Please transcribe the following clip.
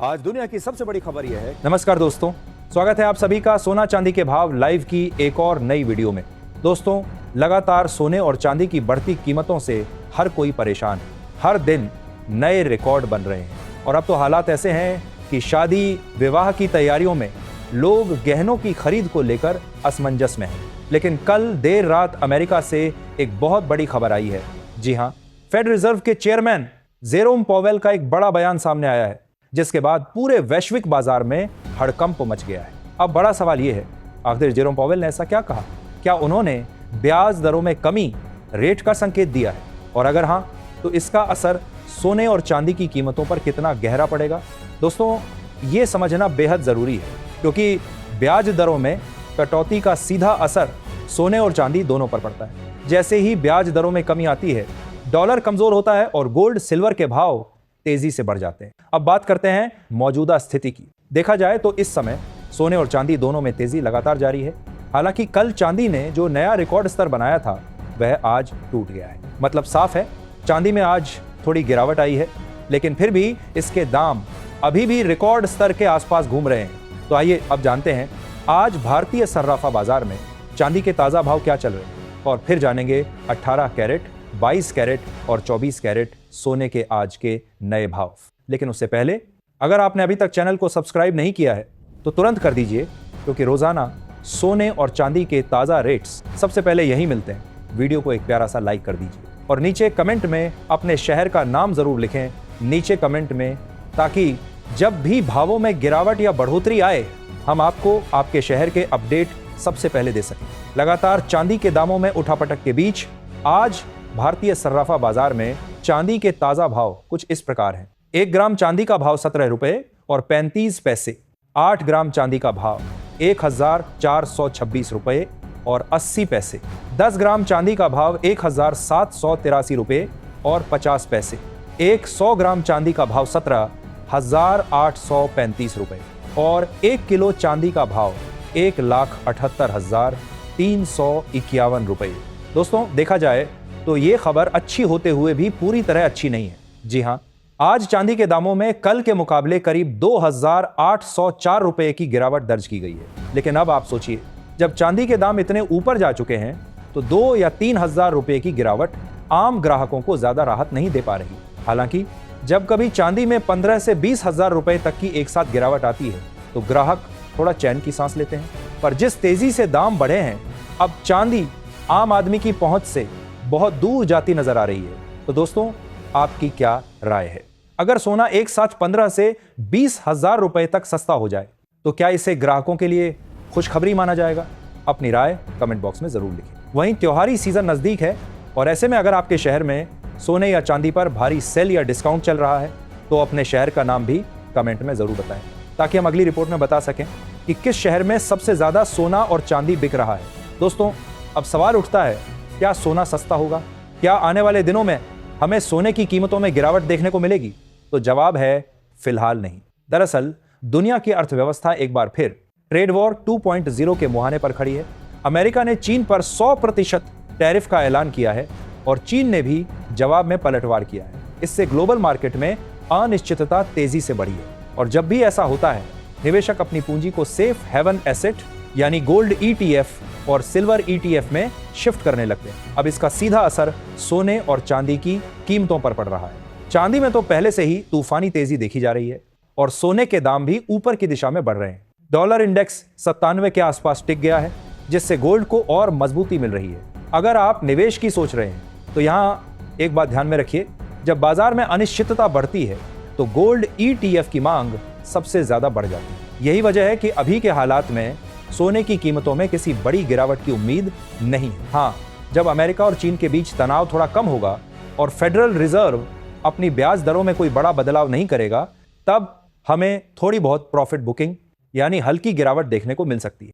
आज दुनिया की सबसे बड़ी खबर यह है। नमस्कार दोस्तों, स्वागत है आप सभी का सोना चांदी के भाव लाइव की एक और नई वीडियो में। दोस्तों, लगातार सोने और चांदी की बढ़ती कीमतों से हर कोई परेशान है। हर दिन नए रिकॉर्ड बन रहे हैं और अब तो हालात ऐसे हैं कि शादी विवाह की तैयारियों में लोग गहनों की खरीद को लेकर असमंजस में हैं। लेकिन कल देर रात अमेरिका से एक बहुत बड़ी खबर आई है। जी हाँ, फेड रिजर्व के चेयरमैन जेरोम पॉवेल का एक बड़ा बयान सामने आया है, जिसके बाद पूरे वैश्विक बाजार में हड़कंप मच गया है। अब बड़ा सवाल यह है, आखिर जेरोम पॉवेल ने ऐसा क्या कहा? क्या उन्होंने ब्याज दरों में कमी रेट का संकेत दिया है? और अगर हाँ, तो इसका असर सोने और चांदी की कीमतों पर कितना गहरा पड़ेगा? दोस्तों, ये समझना बेहद जरूरी है, क्योंकि ब्याज दरों में कटौती का सीधा असर सोने और चांदी दोनों पर पड़ता है। जैसे ही ब्याज दरों में कमी आती है, डॉलर कमजोर होता है और गोल्ड सिल्वर के भाव तेजी से बढ़ जाते हैं। अब बात करते हैं मौजूदा स्थिति की। देखा जाए तो इस समय सोने और चांदी दोनों में तेजी लगातार जारी है। हालांकि कल चांदी ने जो नया रिकॉर्ड स्तर बनाया था, वह आज टूट गया है। मतलब साफ है, चांदी में आज थोड़ी गिरावट आई है, लेकिन फिर भी इसके दाम अभी भी रिकॉर्ड स्तर के आसपास घूम रहे हैं। तो आइए अब जानते हैं आज भारतीय सर्राफा बाजार में चांदी के ताजा भाव क्या चल रहे हैं, और फिर जानेंगे 18 कैरेट, 22 कैरेट और 24 कैरेट सोने के आज के नए भाव। लेकिन उससे पहले, अगर आपने अभी तक चैनल को सब्सक्राइब नहीं किया है तो तुरंत कर दीजिए, क्योंकि रोजाना सोने और चांदी के ताजा रेट्स सबसे पहले यहीं मिलते हैं। वीडियो को एक प्यारा सा लाइक कर दीजिए और नीचे कमेंट में अपने शहर का नाम जरूर लिखें नीचे कमेंट में, ताकि जब भी भावों में गिरावट या बढ़ोतरी आए, हम आपको आपके शहर के अपडेट सबसे पहले दे सकें। लगातार चांदी के दामों में उठापटक के बीच आज भारतीय सर्राफा बाजार में चांदी के ताजा भाव कुछ इस प्रकार हैं। 1 ग्राम चांदी का भाव 17 रुपए और 35 पैसे। 8 ग्राम चांदी का भाव 1426 रुपए और 80 पैसे। 10 ग्राम चांदी का भाव 1783 रुपए और 50 पैसे। 100 ग्राम चांदी का भाव 17,835 रुपए और 1 किलो चांदी का भाव 1,78,351 रुपए। दोस्तों, देखा जाए तो ये खबर अच्छी होते हुए भी पूरी तरह अच्छी नहीं है। जी हाँ, आज चांदी के दामों में कल के मुकाबले करीब 2,804 रुपए की गिरावट दर्ज की गई है। लेकिन अब आप सोचिए, जब चांदी के दाम इतने ऊपर जा चुके हैं तो 2 या 3 हजार रुपए की गिरावट आम ग्राहकों को ज्यादा राहत नहीं दे पा रही। हालांकि जब कभी चांदी में 15 से 20 हजार रुपए तक की एक साथ गिरावट आती है तो ग्राहक थोड़ा चैन की सांस लेते हैं। पर जिस तेजी से दाम बढ़े हैं, अब चांदी आम आदमी की पहुंच से बहुत दूर जाती नजर आ रही है। तो दोस्तों, आपकी क्या राय है? अगर सोना एक साथ 15 से 20 हजार रुपए तक सस्ता हो जाए तो क्या इसे ग्राहकों के लिए खुशखबरी माना जाएगा? अपनी राय कमेंट बॉक्स में जरूर लिखें। वहीं त्योहारी सीजन नजदीक है और ऐसे में अगर आपके शहर में सोने या चांदी पर भारी सेल या डिस्काउंट चल रहा है तो अपने शहर का नाम भी कमेंट में जरूर बताएं, ताकि हम अगली रिपोर्ट में बता सकें कि किस शहर में सबसे ज्यादा सोना और चांदी बिक रहा है। दोस्तों, अब सवाल उठता है, क्या सोना सस्ता होगा? क्या आने वाले दिनों में हमें सोने की कीमतों में गिरावट देखने को मिलेगी? तो जवाब है फिलहाल नहीं। दरअसल दुनिया की अर्थव्यवस्था एक बार फिर ट्रेड वॉर 2.0 के मुहाने पर खड़ी है। अमेरिका ने चीन पर 100% टैरिफ का ऐलान किया है और चीन ने भी जवाब में पलटवार किया है। इससे ग्लोबल मार्केट में अनिश्चितता तेजी से बढ़ी है और जब भी ऐसा होता है, निवेशक अपनी पूंजी को सेफ हेवन एसेट यानी गोल्ड ETF और सिल्वर ETF में शिफ्ट करने लगते हैं। अब इसका सीधा असर सोने और चांदी की कीमतों पर पड़ रहा है। चांदी में तो पहले से ही तूफानी तेजी देखी जा रही है और सोने के दाम भी ऊपर की दिशा में बढ़ रहे हैं। डॉलर इंडेक्स 97 के आसपास टिक गया है, जिससे गोल्ड को और मजबूती मिल रही है। अगर आप निवेश की सोच रहे हैं तो यहाँ एक बात ध्यान में रखिए, जब बाजार में अनिश्चितता बढ़ती है तो गोल्ड ETF की मांग सबसे ज्यादा बढ़ जाती है। यही वजह है कि अभी के हालात में सोने की कीमतों में किसी बड़ी गिरावट की उम्मीद नहीं है। हाँ, जब अमेरिका और चीन के बीच तनाव थोड़ा कम होगा और फेडरल रिजर्व अपनी ब्याज दरों में कोई बड़ा बदलाव नहीं करेगा, तब हमें थोड़ी बहुत प्रॉफिट बुकिंग यानी हल्की गिरावट देखने को मिल सकती है।